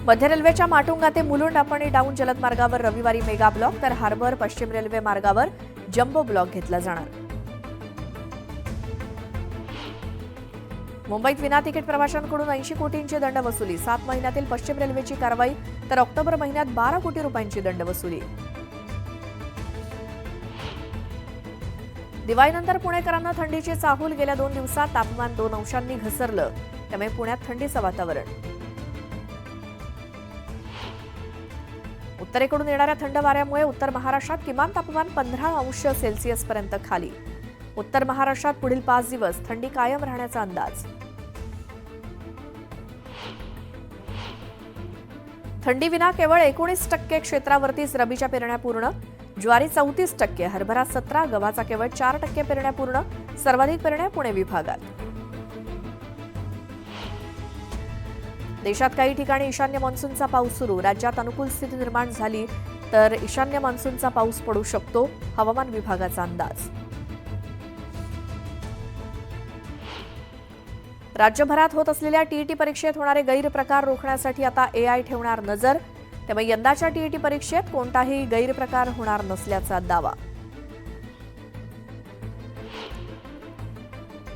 मध्य रेल्वेच्या माटुंगा ते मुलुंड अपणी डाऊन जलद मार्गावर रविवारी मेगा ब्लॉक तर हार्बर पश्चिम रेल्वे मार्गावर जम्बो ब्लॉक घेतला जाणार। मुंबईत विना तिकीट प्रवाशांकडून 80 कोटींची दंड वसुली। 7 महिन्यातील पश्चिम रेल्वेची कारवाई तर ऑक्टोबर महिन्यात 12 कोटी रुपयांची दंड वसुली। दिवाळीनंतर पुणेकरांना थंडीची चाहूल। गेल्या 2 दिवसात तापमान 2 अंशांनी घसरलं, त्यामुळे पुण्यात थंडीचं वातावरण। उत्तरेकडून येणाऱ्या थंड वाऱ्यामुळे उत्तर महाराष्ट्रात किमान तापमान 15 अंश सेल्सिअस पर्यंत खाली। उत्तर महाराष्ट्रात पुढील 5 दिवस थंडी कायम राहण्याचा अंदाज। थंडीविना केवळ 19% क्षेत्रावरतीच रबीच्या पेरण्या पूर्ण। ज्वारी 34%, हरभरा 17%, गव्हाचा केवळ 4% पेरण्या पूर्ण। सर्वाधिक पेरण्या पुणे विभागात। देशात काही ठिकाणी ईशान्य मान्सूनचा पाऊस सुरू। राज्यात अनुकूल स्थिती निर्माण झाली तर ईशान्य मान्सूनचा पाऊस पडू शकतो, हवामान विभागाचा अंदाज। राज्यभरात होत असलेल्या टीईटी परीक्षेत होणारे गैरप्रकार रोखण्यासाठी आता एआय ठेवणार नजर, त्यामुळे यंदाच्या टीईटी परीक्षेत कोणताही गैरप्रकार होणार नसल्याचा दावा।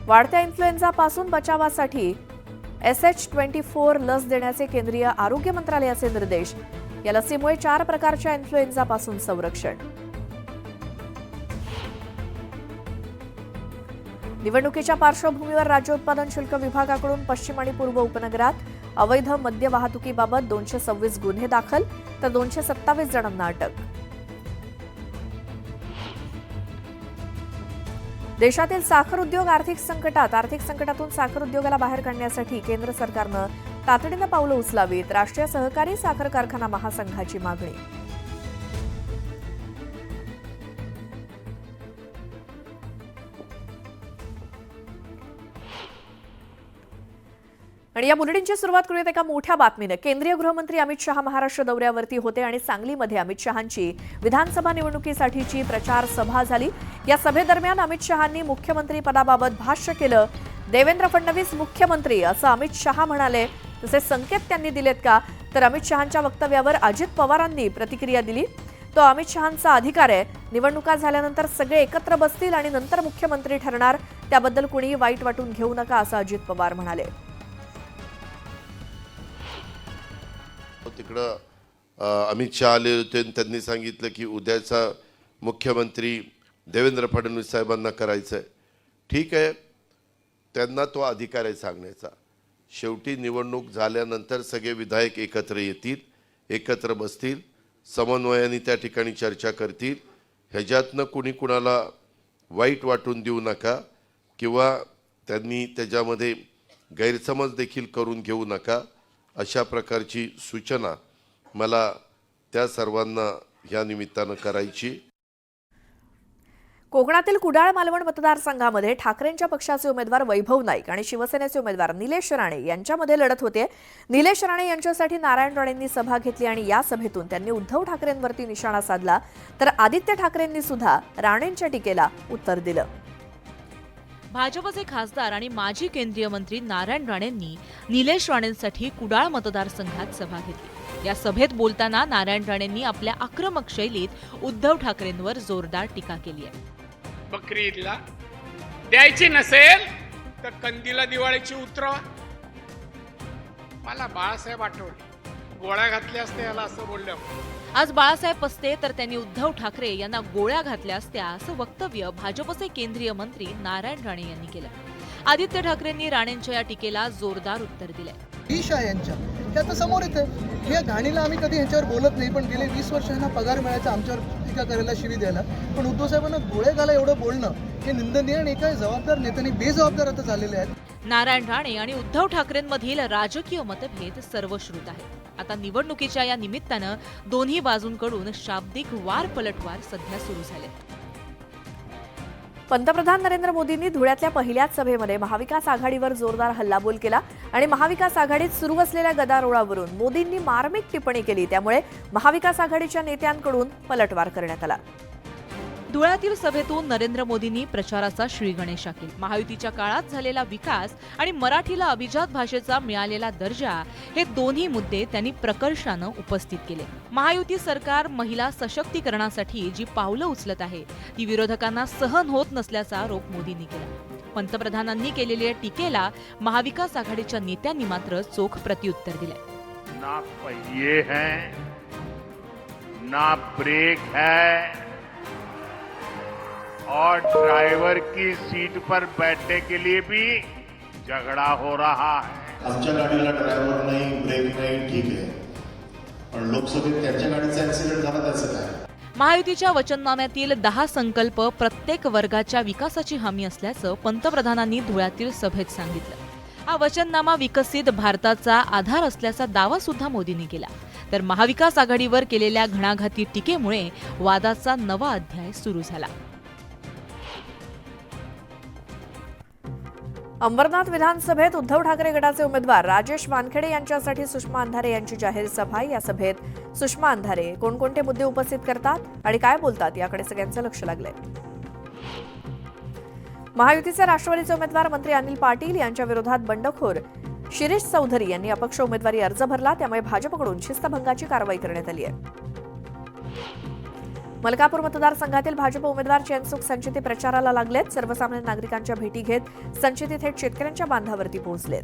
वाढत्या इन्फ्लुएन्झापासून बचावासाठी SH24 लस देण्याचे केंद्रीय आरोग्य मंत्रालयाचे निर्देश। या लसीमुळे 4 प्रकारच्या इन्फ्लुएन्झापासून संरक्षण। निवडणुकीच्या पार्श्वभूमीवर राज्य उत्पादन शुल्क विभागाकडून पश्चिम आणि पूर्व उपनगरात अवैध मद्य वाहतुकीबाबत 226 गुन्हे दाखल तर 227 जणांना अटक। देशातील साखर उद्योग आर्थिक संकटात। आर्थिक संकटातून साखर उद्योगाला बाहेर काढण्यासाठी केंद्र सरकारनं तातडीनं पावलं उचलावीत, राष्ट्रीय सहकारी साखर कारखाना महासंघाची मागणी। आणि या बुलेटिनची सुरुवात करूयात एका मोठ्या बातमीने। केंद्रीय गृहमंत्री अमित शहा महाराष्ट्र दौऱ्यावरती होते आणि सांगलीमध्ये अमित शहांची विधानसभा निवडणुकीसाठीची प्रचार सभा झाली। या सभेदरम्यान अमित शहांनी मुख्यमंत्री पदाबाबत भाष्य केलं। देवेंद्र फडणवीस मुख्यमंत्री असं अमित शहा म्हणाले। तसे संकेत त्यांनी दिलेत का, तर अमित शहांच्या वक्तव्यावर अजित पवारांनी प्रतिक्रिया दिली। तो अमित शहांचा अधिकार आहे, निवडणुका झाल्यानंतर सगळे एकत्र बसतील आणि नंतर मुख्यमंत्री ठरणार, त्याबद्दल कुणीही वाईट वाटून घेऊ नका असं अजित पवार म्हणाले। तिकडं अमित शहा आले होते, त्यांनी सांगितलं की उद्याचा मुख्यमंत्री देवेंद्र फडणवीस साहेबांना करायचं आहे। ठीक आहे, त्यांना तो अधिकार आहे सांगण्याचा। शेवटी निवडणूक झाल्यानंतर सगळे विधायक एकत्र येतील, एकत्र बसतील, समन्वयाने त्या ठिकाणी चर्चा करतील। ह्याच्यातनं कुणी कुणाला वाईट वाटून देऊ नका किंवा त्यांनी त्याच्यामध्ये गैरसमज देखील करून घेऊ नका, अशा प्रकारची सूचना मला त्या सर्वांना या निमित्तानं करायची। कोकणातील कुडाळ मालवण मतदारसंघामध्ये ठाकरेंच्या पक्षाचे उमेदवार वैभव नाईक आणि शिवसेनेचे उमेदवार निलेश राणे यांच्यामध्ये लढत होते। निलेश राणे यांच्यासाठी नारायण राणेंनी सभा घेतली आणि या सभेतून त्यांनी उद्धव ठाकरेंवरती निशाणा साधला, तर आदित्य ठाकरेंनी सुद्धा राणेंच्या टीकेला उत्तर दिलं। भाजपचे खासदार आणि माजी केंद्रीय मंत्री नारायण राणेंनी निलेश राणेंसाठी कुडाळ मतदारसंघात सभा घेतली। या सभेत बोलताना नारायण राणेंनी आपल्या आक्रमक शैलीत उद्धव ठाकरेंवर जोरदार टीका केली आहे। बकरी ईदला द्यायची नसेल तर कंदीला दिवाळीची उतरवा। मला बाळासाहेब आठवले, गोळ्या घातल्या असत्या याला असं बोलल्या। आज बाळासाहेब असते तर त्यांनी उद्धव ठाकरे यांना गोळ्या घातल्या असत्या असं वक्तव्य भाजपचे केंद्रीय मंत्री नारायण राणे यांनी केलं। आदित्य ठाकरेंनी राणेंच्या या टीकेला जोरदार उत्तर दिलंय। ईशा यांच्या हे आता समोर येते, या घाणीला आम्ही कधी ह्याच्यावर बोलत नाही, पण गेले 20 वर्ष ह्यांना पगार मिळायचा आमच्यावर टीका करायला, शिवी द्यायला, पण उद्धव साहेबांना गोळे घाला एवढं बोलणं हे निंदनीय आणि एका जबाबदार नेत्यांनी बेजबाबदार आता झालेले आहेत। नारायण राणे आणि उद्धव ठाकरेंमधील राजकीय मतभेद सर्वश्रुत आहेत। आता निवडणुकीच्या या निमित्तानं दोन्ही बाजूंकडून शाब्दिक वार पलटवार सध्या सुरू झाले। पंतप्रधान नरेंद्र मोदींनी धुळ्यातल्या पहिल्याच सभेमध्ये महाविकास आघाडीवर जोरदार हल्लाबोल केला आणि महाविकास आघाडीत सुरू असलेल्या गदारोळावरून मोदींनी मार्मिक टिप्पणी केली, त्यामुळे महाविकास आघाडीच्या नेत्यांकडून पलटवार करण्यात आला। धुळ्यातील सभेतून नरेंद्र मोदींनी प्रचाराचा श्रीगणेशा केला. महायुतीच्या काळात झालेला विकास आणि मराठीला अभिजात भाषेचा मिळालेला दर्जा हे दोन्ही मुद्दे त्यांनी प्रकर्षानं उपस्थित केले. महायुती सरकार महिला सशक्तीकरणासाठी जी पावलं उचलत आहे ती विरोधकांना सहन होत नसल्याचा आरोप मोदींनी केला. पंतप्रधानांनी केलेल्या टीकेला महाविकास आघाडीच्या नेत्यांनी मात्र चोख प्रत्युत्तर दिले. ना पहिए हैं, ना ब्रेक है और ड्राइवर की सीट पर बैठने के लिए भी झगड़ा हो रहा है. आमच्या गाडीला ड्रायव्हर नाही, ब्रेक नाही, ठीक आहे, पण लोकसभेत त्यांच्या गाडीचा ऍक्सिडेंट झाला त्याचं काय? महायुतीच्या वचननाम्यातील 10 संकल्प प्रत्येक वर्गाच्या विकासाची हमी असल्याचं पंतप्रधानांनी धुळ्यातील सभेत सांगितलं. हा वचननामा विकसित भारताचा आधार असल्याचा दावा सुद्धा मोदींनी केला. तर महाविकास आघाडीवर केलेल्या घणाघाती टीकेमुळे वादाचा नवा अध्याय सुरू झाला. अंबरनाथ विधानसभेत उद्धव ठाकरे गटाचे उमेदवार राजेश वानखेडे यांच्यासाठी सुषमा अंधारे यांची जाहीर सभा. या सभेत सुषमा अंधारे कोणकोणते मुद्दे उपस्थित करतात आणि काय बोलतात याकडे सगळ्यांचं लक्ष लागलंय. महायुतीचे राष्ट्रवादीचे उमेदवार मंत्री अनिल पाटील यांच्या विरोधात बंडखोर शिरीष चौधरी यांनी अपक्ष उमेदवारी अर्ज भरला. त्यामुळे भाजपकडून शिस्तभंगाची कारवाई करण्यात आली आहे. मलकापूर मतदारसंघातील भाजप उमेदवार चैनसुख संचिती प्रचाराला लागलेत. सर्वसामान्य नागरिकांच्या भेटी घेत संचिती थेट शेतकऱ्यांच्या बांधावरती पोहोचलेत.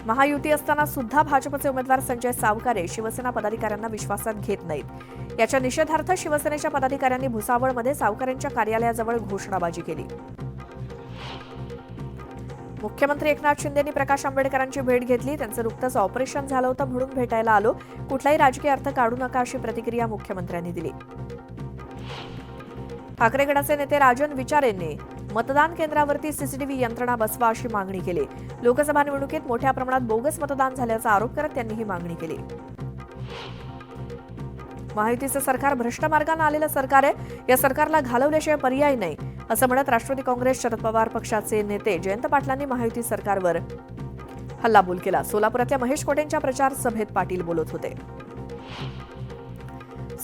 महायुती असताना सुद्धा भाजपचे उमेदवार संजय सावकारे शिवसेना पदाधिकाऱ्यांना विश्वासात घेत नाहीत. याच्या निषेधार्थ शिवसेनेच्या पदाधिकाऱ्यांनी भुसावळमध्ये सावकारेंच्या कार्यालयाजवळ घोषणाबाजी केली. मुख्यमंत्री एकनाथ शिंदेंनी प्रकाश आंबेडकरांची भेट घेतली. त्यांचं नुकतंच ऑपरेशन झालं होतं म्हणून भेटायला आलो. कुठलाही राजकीय अर्थ काढू नका अशी प्रतिक्रिया मुख्यमंत्र्यांनी दिली. ठाकरे गटाचे नेते राजन विचारेंनी मतदान केंद्रावरती सीसीटीव्ही यंत्रणा बसवा अशी मागणी केली. लोकसभा निवडणुकीत मोठ्या प्रमाणात बोगस मतदान झाल्याचा आरोप करत त्यांनी ही मागणी केली. महायुतीचं सरकार भ्रष्ट मार्गाने आलेलं सरकार आहे. या सरकारला घालवल्याशिवाय पर्याय नाही असं म्हणत राष्ट्रवादी काँग्रेस शरद पवार पक्षाचे नेते जयंत पाटलांनी महायुती सरकारवर हल्लाबोल केला. सोलापुरातल्या महेश कोटेंच्या प्रचार सभेत पाटील बोलत होते.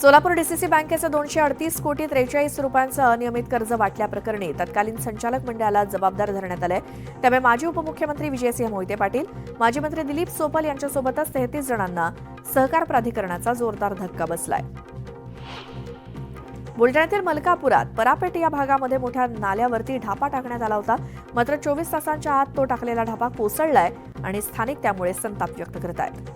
सोलापूर डीसीसी बँकेचं 238 कोटी 43 रुपयांचं अनियमित कर्ज वाटल्याप्रकरणी तत्कालीन संचालक मंडळाला जबाबदार धरण्यात आलंय. त्यामुळे माजी उपमुख्यमंत्री विजयसिंह मोहिते पाटील, माजी मंत्री दिलीप सोपल यांच्यासोबतच 33 जणांना सहकार प्राधिकरणाचा जोरदार धक्का बसलाय. बुलढाण्यातील मलकापुरात परापेट या भागामध्ये मोठ्या नाल्यावरती ढापा टाकण्यात आला होता. मात्र 24 तासांच्या आत तो टाकलेला ढापा कोसळलाय आणि स्थानिक त्यामुळे संताप व्यक्त करत आहेत.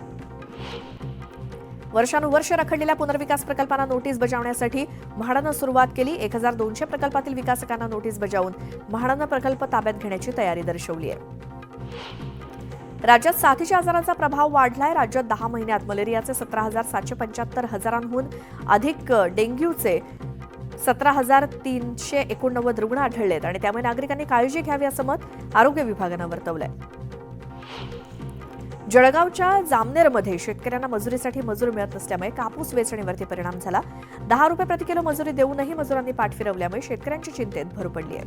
वर्षानुवर्ष रखडलेल्या पुनर्विकास प्रकल्पांना नोटीस बजावण्यासाठी म्हाडानं सुरुवात केली. 1200 प्रकल्पातील विकासकांना नोटीस बजावून म्हाडानं प्रकल्प ताब्यात घेण्याची तयारी दर्शवली आहे. राज्यात साथीच्या आजाराचा प्रभाव वाढलाय. राज्यात 10 महिन्यात मलेरियाचे 17,775 हजारांहून अधिक, डेंग्यूचे 17,389 रुग्ण आढळलेत आणि त्यामुळे नागरिकांनी काळजी घ्यावी असं मत आरोग्य विभागानं वर्तवलंय. जळगावच्या जामनेरमध्ये शेतकऱ्यांना मजुरीसाठी मजूर मिळत नसल्यामुळे कापूस वेचणीवरती परिणाम झाला. 10 रुपये प्रति किलो मजुरी देऊनही मजुरांनी पाठ फिरवल्यामुळे शेतकऱ्यांची चिंतेत भर पडली आहे.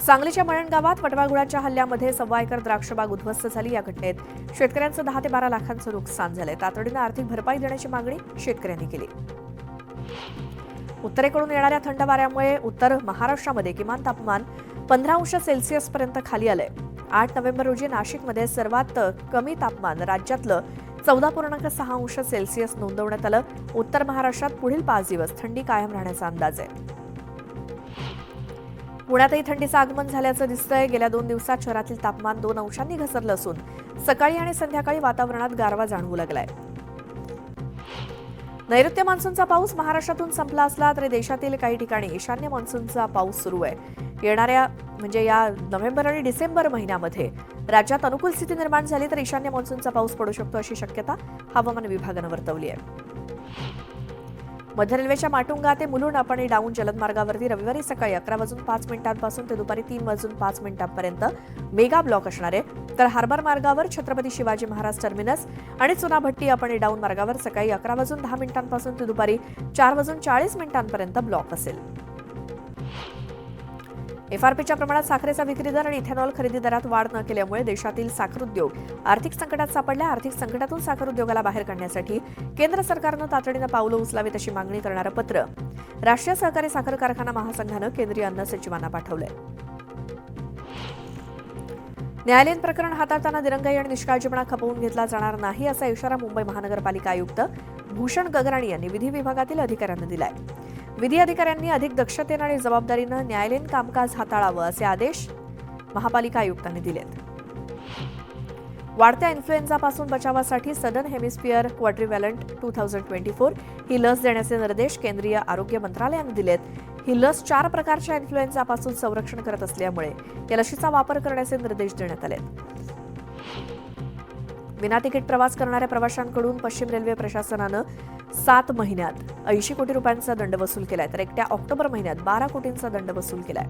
सांगलीच्या मळण गावात वटवाघुळाच्या हल्ल्यामध्ये 1.25 एकर द्राक्षबाग उद्ध्वस्त झाली. या घटनेत शेतकऱ्यांचं 10 ते 12 लाखांचं नुकसान झालंय. तातडीनं आर्थिक भरपाई देण्याची मागणी शेतकऱ्यांनी केली. उत्तरेकडून येणाऱ्या थंड वाऱ्यामुळे उत्तर महाराष्ट्रामध्ये किमान तापमान 15 सेल्सिअस पर्यंत खाली आलंय. 8 नोव्हेंबर रोजी नाशिकमध्ये सर्वात कमी तापमान राज्यातलं 14.6 सेल्सिअस नोंदवण्यात आलं. उत्तर महाराष्ट्रात पुढील 5 दिवस थंडी कायम राहण्याचा अंदाज आहे. पुण्यातही थंडीचं आगमन झाल्याचं दिसतंय. गेल्या 2 दिवसात शहरातील तापमान 2 अंशांनी घसरलं असून सकाळी आणि संध्याकाळी वातावरणात गारवा जाणवू लागलाय. नैऋत्य मान्सूनचा पाऊस महाराष्ट्रातून संपला असला तरी देशातील काही ठिकाणी ईशान्य मान्सूनचा पाऊस सुरू आहे. येणाऱ्या या नोव्हेंबर आणि डिसेंबर महिन्यामध्ये राज्यात अनुकूल स्थिती निर्माण झाली तर ईशान्य मान्सूनचा पाऊस पडू शकतो अशी शक्यता हवामान विभागानं वर्तवली आहे. मध्य रेल्वेच्या माटुंगा ते मुलुंड अप आणि डाऊन जलदमार्गावरती रविवारी सकाळी 11:05 पासून ते दुपारी 3:05 पर्यंत मेगा ब्लॉक असणार आहे. तर हार्बर मार्गावर छत्रपती शिवाजी महाराज टर्मिनस आणि चुनाभट्टी अप आणि डाऊन मार्गावर सकाळी 11:10 पासून ते दुपारी 4:40 पर्यंत ब्लॉक असेल. एफआरपीच्या प्रमाणात साखरेचा विक्री दर आणि इथेनॉल खरेदी दरात वाढ न केल्यामुळे देशातील साखर उद्योग आर्थिक संकटात सापडला. आर्थिक संकटातून साखर उद्योगाला बाहेर काढण्यासाठी केंद्र सरकारनं तातडीनं पावलं उचलावीत अशी मागणी करणारं पत्र राष्ट्रीय सहकारी साखर कारखाना महासंघानं केंद्रीय अन्न सचिवांना पाठवलंय. न्यायालयीन प्रकरण हाताळताना दिरंगाई आणि निष्काळजीपणा खपवून घेतला जाणार नाही असा इशारा मुंबई महानगरपालिका आयुक्त भूषण गगराणी यांनी विधी विभागातील अधिकाऱ्यांना दिलाय. विधी अधिकाऱ्यांनी अधिक दक्षतेनं आणि जबाबदारीनं न्यायालयीन कामकाज हाताळावं असे आदेश महापालिका आयुक्तांनी दिलेत. वाढत्या इन्फ्लुएन्झापासून बचावासाठी सदर्न हेमिस्फिअर क्वाड्रिव्हॅलंट 2024 ही लस देण्याचे निर्देश केंद्रीय आरोग्य मंत्रालयाने दिलेत. ही लस 4 प्रकारच्या इन्फ्लुएन्झापासून संरक्षण करत असल्यामुळे या लशीचा वापर करण्याचे निर्देश देण्यात आलेत. विनातिकीट प्रवास करणाऱ्या प्रवाशांकडून पश्चिम रेल्वे प्रशासनानं 7 महिन्यात 80 कोटी रुपयांचा दंड वसूल केलाय, तर एकट्या ऑक्टोबर महिन्यात 12 कोटींचा दंड वसूल केलाय.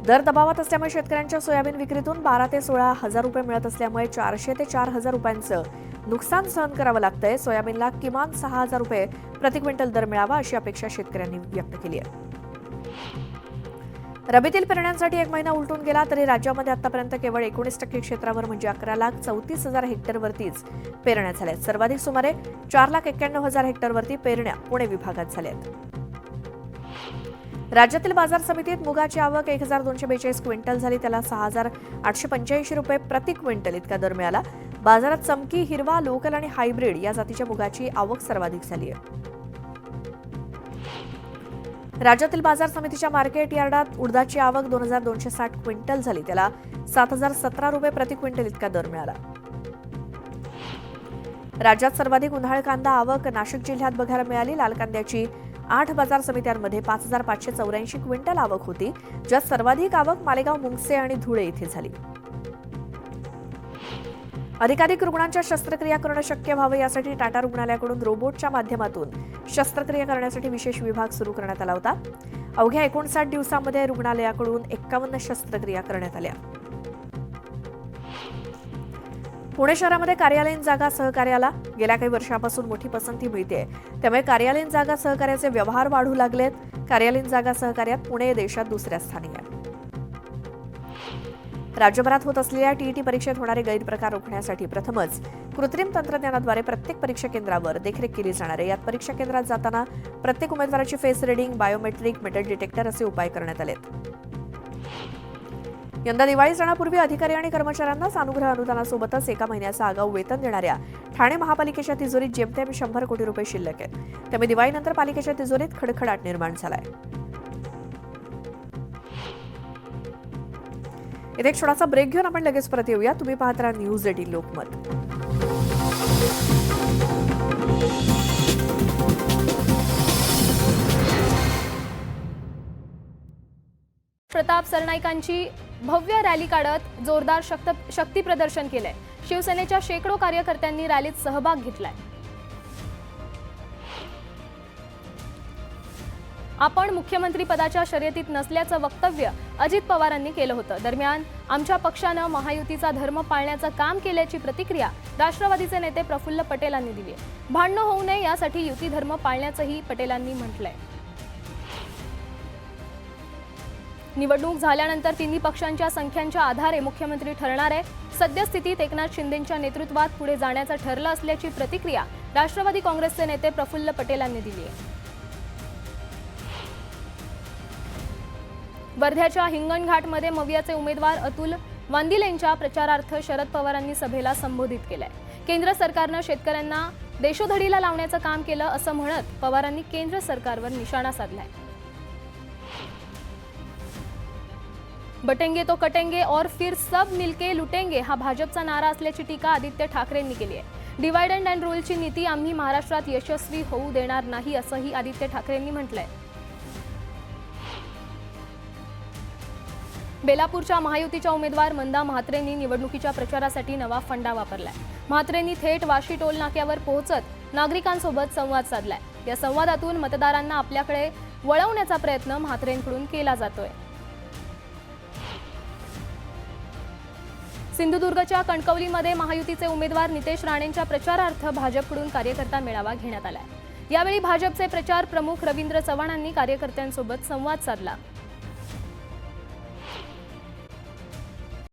दर दबावात असल्यामुळे शेतकऱ्यांच्या सोयाबीन विक्रीतून 12 ते 16 हजार रुपये मिळत असल्यामुळे 400 ते 4 हजार रुपयांचं नुकसान सहन करावं लागतंय. सोयाबीनला किमान 6 हजार रुपये प्रति क्विंटल दर मिळावा अशी अपेक्षा शेतकऱ्यांनी व्यक्त केली आहे. रबीतील पेरण्यांसाठी 1 महिना उलटून गेला तरी राज्यामध्ये आतापर्यंत केवळ 19% क्षेत्रावर म्हणजे 11,34,000 हेक्टरवरतीच पेरण्या झाल्यात. सर्वाधिक सुमारे 4,91,000 हेक्टरवरती पेरण्या पुणे विभागात झाल्यात. राज्यातील बाजार समितीत मुगाची आवक 1,242 क्विंटल झाली, त्याला 6,885 रुपये प्रति क्विंटल इतका दर मिळाला. बाजारात चमकी, हिरवा, लोकल आणि हायब्रिड या जातीच्या मुगाची आवक सर्वाधिक झाली आहे. राज्यातील बाजार समितीच्या मार्केट यार्डात उडदाची आवक 2,260 क्विंटल झाली, त्याला 7,017 रुपये प्रति क्विंटल इतका दर मिळाला. राज्यात सर्वाधिक उन्हाळ कांदा आवक नाशिक जिल्ह्यात बघायला मिळाली. लाल कांद्याची 8 बाजार समित्यांमध्ये 5,584 क्विंटल आवक होती, ज्यात सर्वाधिक आवक मालेगाव, मुंगसे आणि धुळे इथे झाली. अधिकाधिक रुग्णांच्या शस्त्रक्रिया करणं शक्य व्हावं यासाठी टाटा रुग्णालयाकडून रोबोटच्या माध्यमातून शस्त्रक्रिया करण्यासाठी विशेष विभाग सुरू करण्यात आला होता. अवघ्या 59 दिवसांमध्ये रुग्णालयाकडून 51 शस्त्रक्रिया करण्यात आल्या. पुणे शहरामध्ये कार्यालयीन जागा सहकार्याला गेल्या काही वर्षांपासून मोठी पसंती मिळते, त्यामुळे कार्यालयीन जागा सहकार्याचे व्यवहार वाढू लागलेत. कार्यालयीन जागा सहकार्यात पुणे देशात दुसऱ्या स्थानी आहे. राज्यभरात होत असलेल्या टीईटी परीक्षेत होणारे गैरप्रकार रोखण्यासाठी प्रथमच कृत्रिम तंत्रज्ञानाद्वारे प्रत्येक परीक्षा केंद्रावर देखरेख केली जाणार आहे. यात परीक्षा केंद्रात जाताना प्रत्येक उमेदवाराची face reading, biometric, metal detector असे उपाय करण्यात आलेत. यंदा दिवाळी सणापूर्वी अधिकारी आणि कर्मचाऱ्यांनाच अनुग्रह अनुदानासोबतच 1 महिन्याचं आगाऊ वेतन देणाऱ्या ठाणे महापालिकेच्या तिजोरीत जेमतेम 100 कोटी रुपये शिल्लक आहेत. त्यामुळे दिवाळीनंतर पालिकेच्या तिजोरीत खडखडाट निर्माण झालाय. इथे एक छोटासा ब्रेक घेऊन आपण लगेच परत येऊया. तुम्ही पाहत राहा न्यूज 18 लोकमत. प्रताप सरनाईकांची भव्य रॅली काढत जोरदार शक्ती प्रदर्शन केलंय. शिवसेनेच्या शेकडो कार्यकर्त्यांनी रॅलीत सहभाग घेतलाय. आपण मुख्यमंत्री पदाच्या शर्यतीत नसल्याचं वक्तव्य अजित पवारांनी केलं होतं. दरम्यान आमच्या पक्षानं महायुतीचा धर्म पाळण्याचं काम केल्याची प्रतिक्रिया राष्ट्रवादीचे नेते प्रफुल्ल पटेलांनी दिली आहे. भांडणं होऊ नये यासाठी युती धर्म पाळण्याचंही पटेलांनी म्हटलंय. निवडणूक झाल्यानंतर तिन्ही पक्षांच्या संख्यांच्या आधारे मुख्यमंत्री ठरणार आहे. सद्यस्थितीत एकनाथ शिंदेंच्या नेतृत्वात पुढे जाण्याचं ठरलं असल्याची प्रतिक्रिया राष्ट्रवादी काँग्रेसचे नेते प्रफुल्ल पटेलांनी दिली आहे. वर्ध्याच्या हिंगणघाटमध्ये मवियाचे उमेदवार अतुल वांदिलेंच्या प्रचारार्थ शरद पवारांनी सभेला संबोधित केलंय. केंद्र सरकारनं शेतकऱ्यांना देशोधडीला लावण्याचं काम केलं असं म्हणत पवारांनी केंद्र सरकारवर निशाणा साधलाय. बटेंगे तो कटेंगे और फिर सब मिलके लुटेंगे हा भाजपचा नारा असल्याची टीका आदित्य ठाकरेंनी केली आहे. डिवाइड अँड रूलची नीती आम्ही महाराष्ट्रात यशस्वी होऊ देणार नाही असंही आदित्य ठाकरेंनी म्हटलंय. बेलापूरच्या महायुतीच्या उमेदवार मंदा म्हात्रेंनी निवडणुकीच्या प्रचारासाठी नवा फंडा वापरलाय. म्हात्रेंनी थेट वाशी टोल नाक्यावर पोहोचत नागरिकांसोबत संवाद साधलाय. या संवादातून मतदारांना आपल्याकडे वळवण्याचा प्रयत्न म्हात्रेंकडून केला जातोय. सिंधुदुर्गच्या कणकवलीमध्ये महायुतीचे उमेदवार नितेश राणेंच्या प्रचारार्थ भाजपकडून कार्यकर्ता मेळावा घेण्यात आलाय. यावेळी भाजपचे प्रचार प्रमुख रवींद्र चव्हाणांनी कार्यकर्त्यांसोबत संवाद साधला.